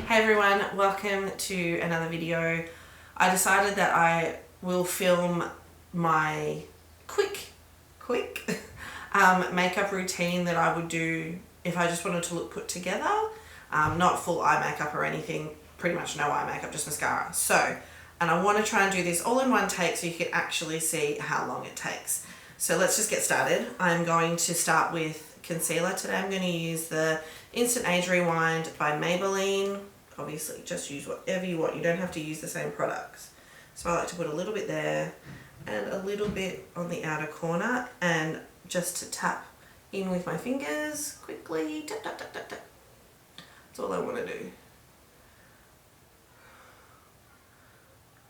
Hey everyone, welcome to another video. I decided that I will film my quick makeup routine that I would do if I just wanted to look put together. Not full eye makeup or anything, pretty much no eye makeup, just mascara. And I want to try and do this all in one take so you can actually see how long it takes. So let's just get started. I'm going to start with concealer. Today I'm going to use the Instant Age Rewind by Maybelline. Obviously just use whatever you want, you don't have to use the same products. So I like to put a little bit there and a little bit on the outer corner, and just to tap in with my fingers quickly, tap tap tap tap tap. That's all I want to do.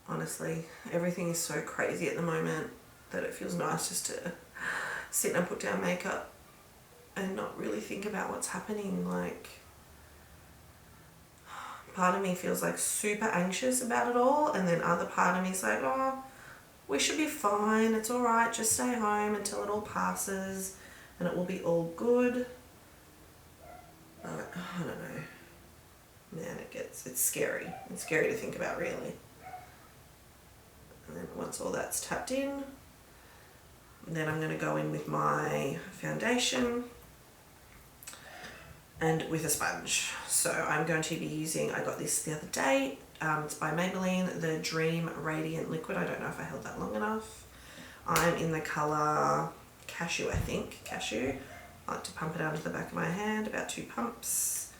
Honestly, everything is so crazy at the moment that it feels nice just to sit and put down makeup and not really think about what's happening. Like, part of me feels like super anxious about it all, and then other part of me is like, oh, we should be fine, it's alright, just stay home until it all passes and it will be all good. But I don't know, man, it's scary. It's scary to think about, really. And then once all that's tapped in, then I'm going to go in with my foundation and with a sponge. So I'm going to be using, I got this the other day, it's by Maybelline, the Dream Radiant Liquid. I don't know if I held that long enough. I'm in the colour Cashew, I think. Cashew. I like to pump it out of the back of my hand, about 2 pumps.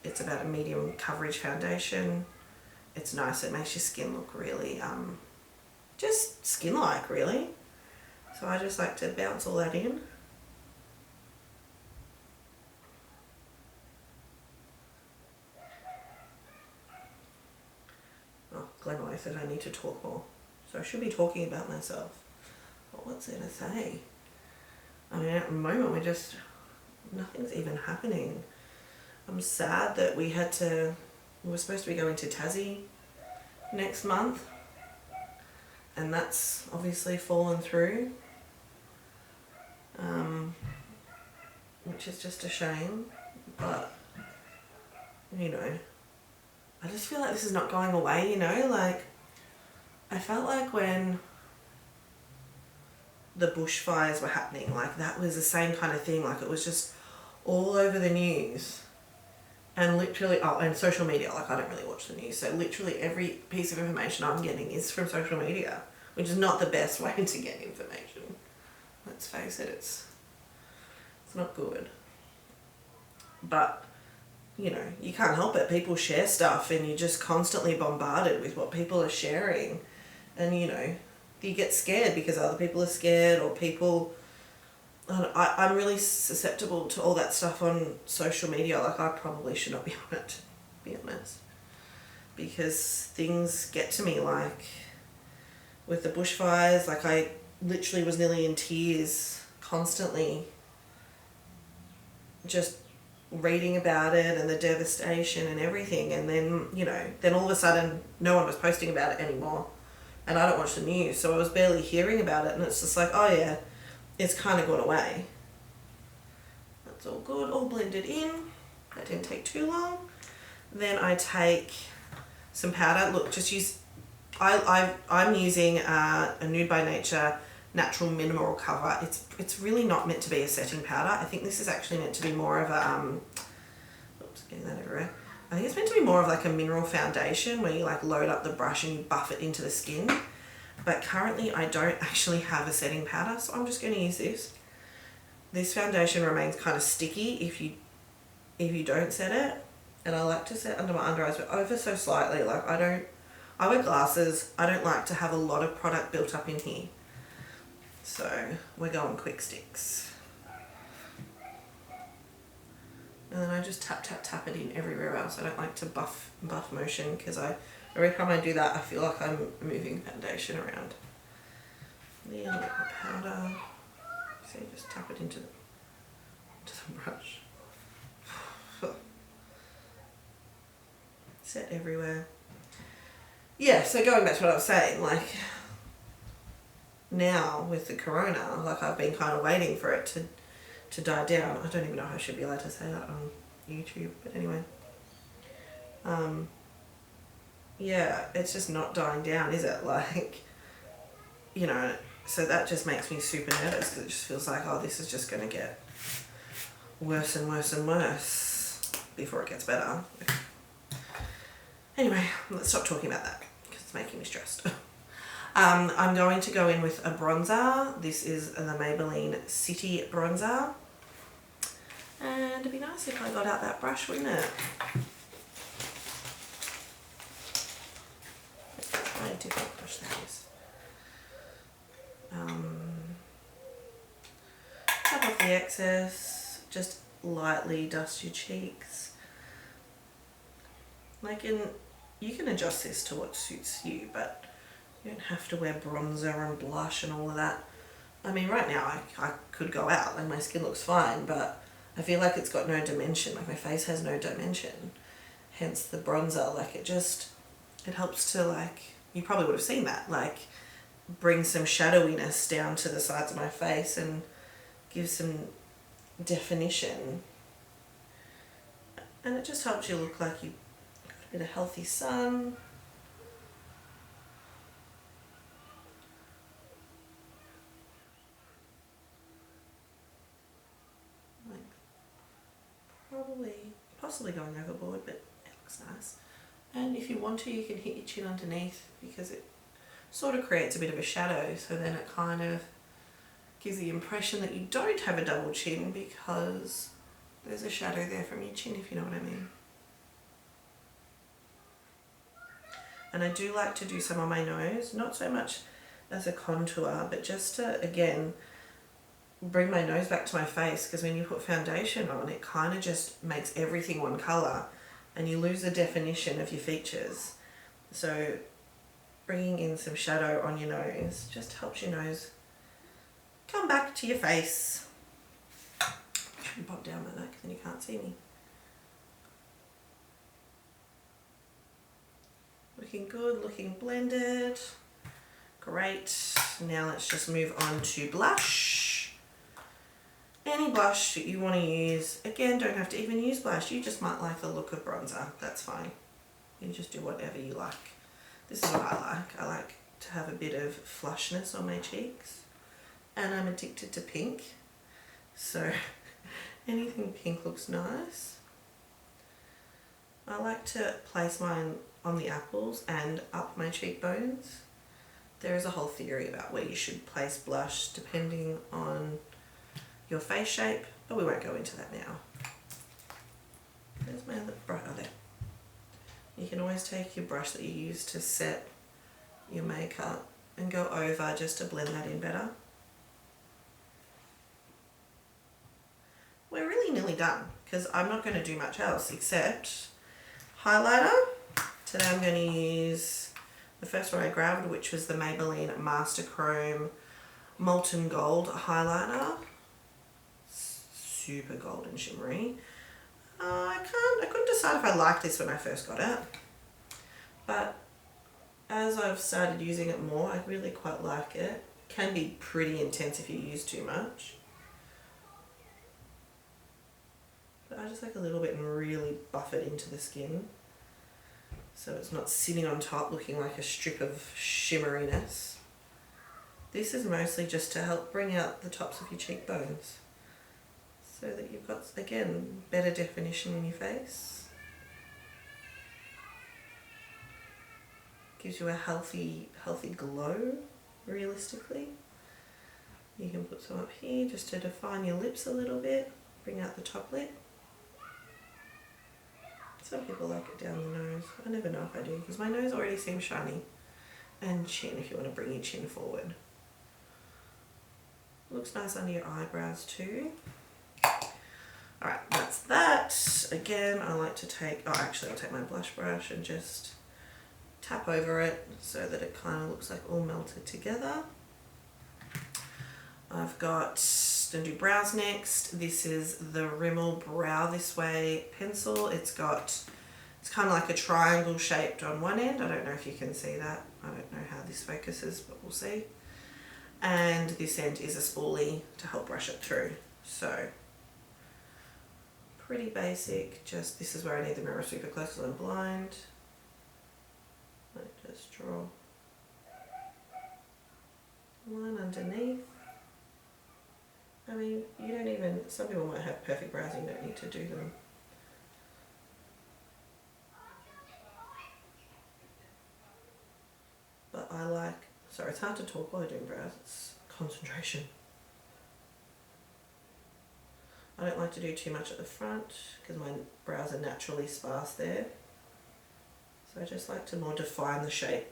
It's about a medium coverage foundation. It's nice, it makes your skin look really, just skin-like, really. So I just like to bounce all that in. Glenroy said I need to talk more, so I should be talking about myself. But what's there to say? I mean, at the moment nothing's even happening. I'm sad that we were supposed to be going to Tassie next month, and that's obviously fallen through, which is just a shame. But you know, I just feel like this is not going away, you know, like I felt like when the bushfires were happening, like that was the same kind of thing, like it was just all over the news and literally, and social media, like I don't really watch the news, so literally every piece of information I'm getting is from social media, which is not the best way to get information. Let's face it, it's not good. But you know, you can't help it. People share stuff and you're just constantly bombarded with what people are sharing. And, you know, you get scared because other people are scared, or people... I'm really susceptible to all that stuff on social media. Like, I probably should not be on it, to be honest. Because things get to me, like, with the bushfires, like I literally was nearly in tears constantly, just reading about it and the devastation and everything. And then, you know, then all of a sudden no one was posting about it anymore, and I don't watch the news, so I was barely hearing about it, and it's just like, oh yeah, it's kind of gone away. That's all good, all blended in. That didn't take too long. Then I take some powder. Look, just use, I'm using a Nude by Nature Natural Mineral Cover. It's really not meant to be a setting powder. I think this is actually meant to be more of a, oops, getting that everywhere. I think it's meant to be more of like a mineral foundation where you like load up the brush and you buff it into the skin. But currently I don't actually have a setting powder, so I'm just going to use this. This foundation remains kind of sticky if you don't set it. And I like to set under my under eyes, but ever so slightly. Like I wear glasses. I don't like to have a lot of product built up in here. So we're going quick sticks. And then I just tap, tap, tap it in everywhere else. I don't like to buff motion, because every time I do that, I feel like I'm moving foundation around. Then I'll get my powder. See, just tap it into the brush. Set everywhere. Yeah, so going back to what I was saying, like, now with the corona, like I've been kind of waiting for it to die down. I don't even know if I should be allowed to say that on YouTube, but anyway. Yeah, it's just not dying down, is it? Like, you know, so that just makes me super nervous because it just feels like, oh, this is just going to get worse and worse and worse before it gets better. Anyway, let's stop talking about that because it's making me stressed. I'm going to go in with a bronzer. This is the Maybelline City Bronzer. And it'd be nice if I got out that brush, wouldn't it? Try a different brush that is. Tap off the excess, just lightly dust your cheeks. You can adjust this to what suits you, but you don't have to wear bronzer and blush and all of that. I mean, right now I could go out and my skin looks fine, but I feel like it's got no dimension, like my face has no dimension. Hence the bronzer, like it helps to, like, you probably would have seen that, like bring some shadowiness down to the sides of my face and give some definition. And it just helps you look like you got a bit of healthy sun. Possibly going overboard, but it looks nice. And if you want to, you can hit your chin underneath because it sort of creates a bit of a shadow, so then it kind of gives the impression that you don't have a double chin because there's a shadow there from your chin, if you know what I mean. And I do like to do some on my nose, not so much as a contour, but just to, again, bring my nose back to my face, because when you put foundation on, it kind of just makes everything one colour and you lose the definition of your features. So bringing in some shadow on your nose just helps your nose come back to your face. I shouldn't pop down like that because then you can't see me. Looking good, looking blended. Great. Now let's just move on to blush. Any blush that you want to use. Again, don't have to even use blush. You just might like the look of bronzer. That's fine. You can just do whatever you like. This is what I like. I like to have a bit of flushness on my cheeks. And I'm addicted to pink. So anything pink looks nice. I like to place mine on the apples and up my cheekbones. There is a whole theory about where you should place blush depending on your face shape, but we won't go into that now. There's my other brush. Oh, there. You can always take your brush that you use to set your makeup and go over just to blend that in better. We're really nearly done because I'm not going to do much else except highlighter. Today I'm going to use the first one I grabbed, which was the Maybelline Master Chrome Molten Gold highlighter. Super golden shimmery. I couldn't decide if I liked this when I first got it, but as I've started using it more, I really quite like it. It can be pretty intense if you use too much, but I just like a little bit and really buff it into the skin so it's not sitting on top looking like a strip of shimmeriness. This is mostly just to help bring out the tops of your cheekbones, so that you've got, again, better definition in your face. Gives you a healthy glow, realistically. You can put some up here just to define your lips a little bit, bring out the top lip. Some people like it down the nose. I never know if I do, because my nose already seems shiny. And chin, if you want to bring your chin forward. Looks nice under your eyebrows too. Alright, that's that. Again, I like to take, I'll take my blush brush and just tap over it so that it kind of looks like all melted together. I've got, going to do brows next. This is the Rimmel Brow This Way pencil. It's kind of like a triangle shaped on one end. I don't know if you can see that. I don't know how this focuses, but we'll see. And this end is a spoolie to help brush it through. So pretty basic, just this is where I need the mirror super close because I'm blind. I just draw a line underneath. I mean, you don't even, some people might have perfect brows and you don't need to do them. But I like, sorry, it's hard to talk while I'm doing brows, it's concentration. I don't like to do too much at the front because my brows are naturally sparse there. So I just like to more define the shape.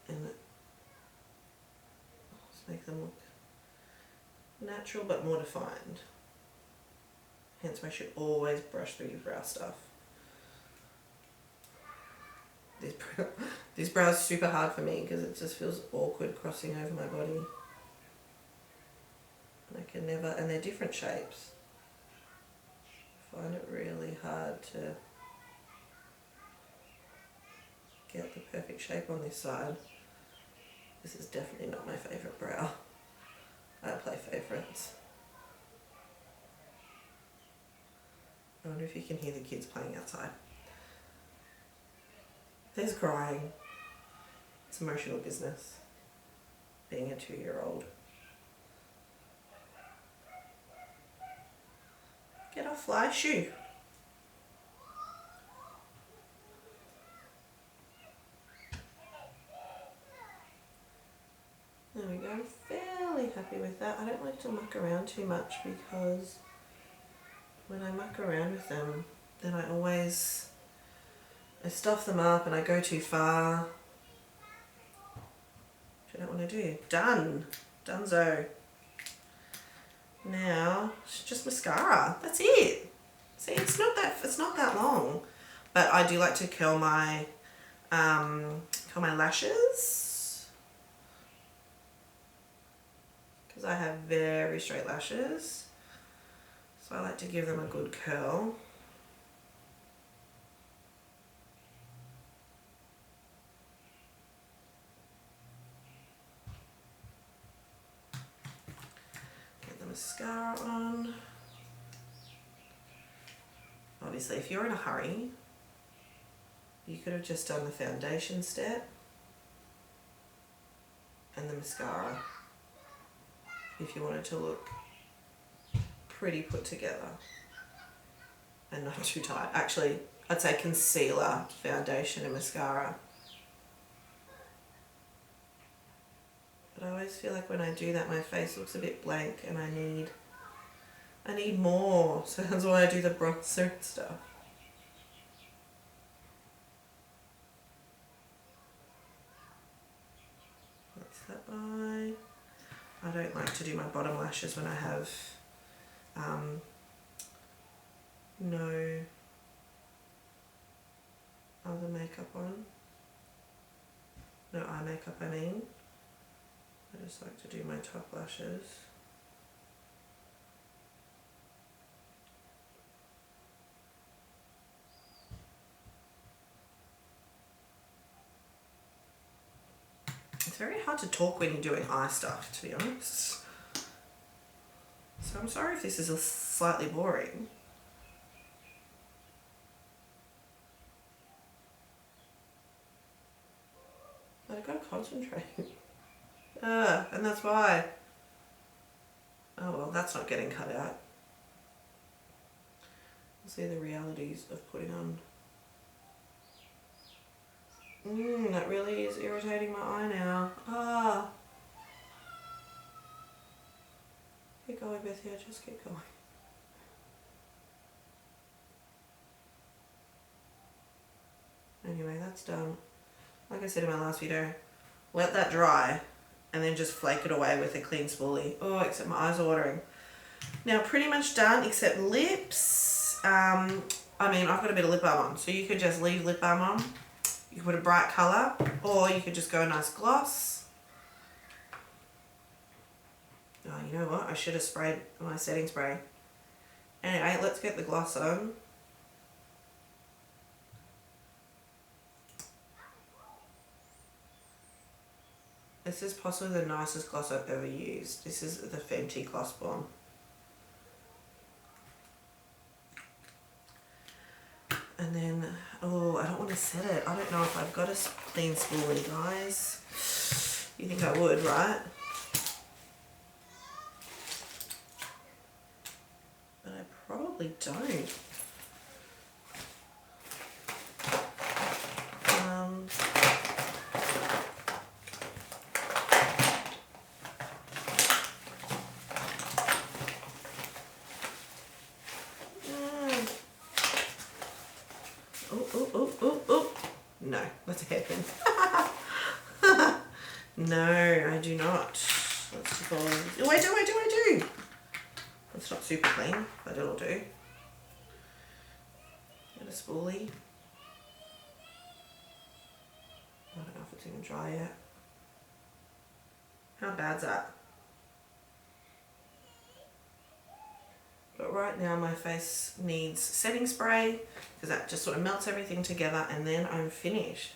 And just make them look natural but more defined. Hence why I should always brush through your brow stuff. These brows are super hard for me because it just feels awkward crossing over my body. And I can never, and they're different shapes. I find it really hard to get the perfect shape on this side. This is definitely not my favourite brow. I don't play favourites. I wonder if you can hear the kids playing outside. There's crying. It's emotional business, being a 2-year-old. Get off, fly, shoo. There we go, I'm fairly happy with that. I don't like to muck around too much because when I muck around with them, then I stuff them up and I go too far, which I don't want to do. Done. Donezo. Now, it's just mascara. That's it. See, it's not that long. But I do like to curl my lashes. Because I have very straight lashes. So I like to give them a good curl. Mascara on. Obviously, if you're in a hurry, you could have just done the foundation step and the mascara if you wanted to look pretty put together and not too tight. Actually, I'd say concealer, foundation and mascara. But I always feel like when I do that, my face looks a bit blank and I need more. So that's why I do the bronzer and stuff. That's that by. I don't like to do my bottom lashes when I have no other makeup on. No eye makeup, I mean. I just like to do my top lashes. It's very hard to talk when you're doing eye stuff, to be honest. So I'm sorry if this is slightly boring. But I've got to concentrate. And that's why. Oh well, that's not getting cut out. We'll see the realities of putting on. That really is irritating my eye now. Ah. Keep going, Bethia, just keep going. Anyway, that's done. Like I said in my last video, let that dry and then just flake it away with a clean spoolie. Oh, except my eyes are watering. Now pretty much done except lips. I mean, I've got a bit of lip balm on, so you could just leave lip balm on. You could put a bright colour, or you could just go a nice gloss. Oh, you know what? I should have sprayed my setting spray. Anyway, let's get the gloss on. This is possibly the nicest gloss I've ever used. This is the Fenty Gloss Bomb. And then, oh, I don't want to set it. I don't know if I've got a clean spoolie, guys. You think I would, right? But I probably don't. No, that's a hairpin. No, I do not. Let's just go. Oh, I do. It's not super clean, but it'll do. Get a spoolie. I don't know if it's even dry yet. How bad's that? But right now my face needs setting spray because that just sort of melts everything together, and then I'm finished.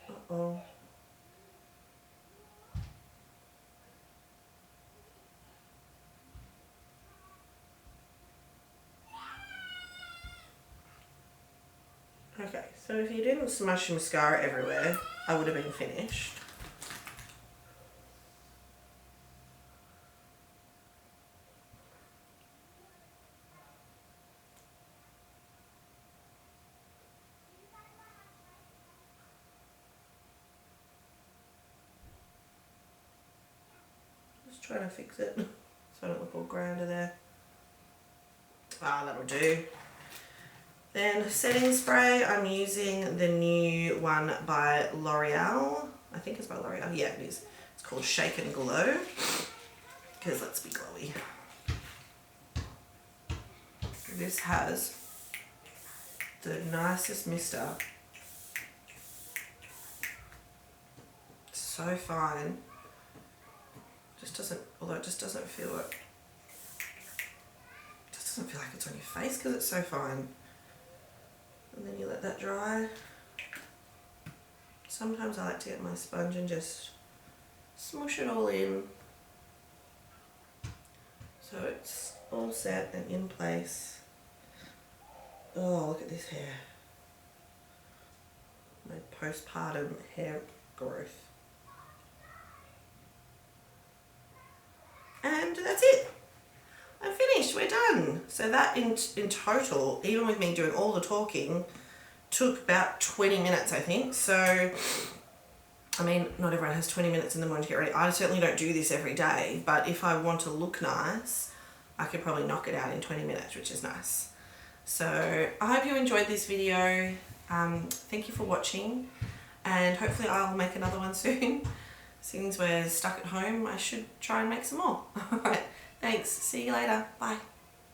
Uh-oh. Okay, so if you didn't smush your mascara everywhere, I would have been finished. Just trying to fix it so I don't look all grander there. Ah, that'll do. Then setting spray, I'm using the new one by L'Oreal. I think it's by L'Oreal. Yeah, it is. It's called Shake and Glow. Because let's be glowy. This has the nicest mister. It's so fine. Just doesn't, although it just doesn't feel it. Just doesn't feel like it's on your face because it's so fine. And then you let that dry. Sometimes I like to get my sponge and just smush it all in. So it's all set and in place. Oh, look at this hair. My postpartum hair growth. And that's it. I'm finished, we're done. So that in total, even with me doing all the talking, took about 20 minutes, I think. So, I mean, not everyone has 20 minutes in the morning to get ready. I certainly don't do this every day, but if I want to look nice, I could probably knock it out in 20 minutes, which is nice. So, I hope you enjoyed this video. Thank you for watching, and hopefully I'll make another one soon. Since we're stuck at home, I should try and make some more. Alright, thanks. See you later. Bye.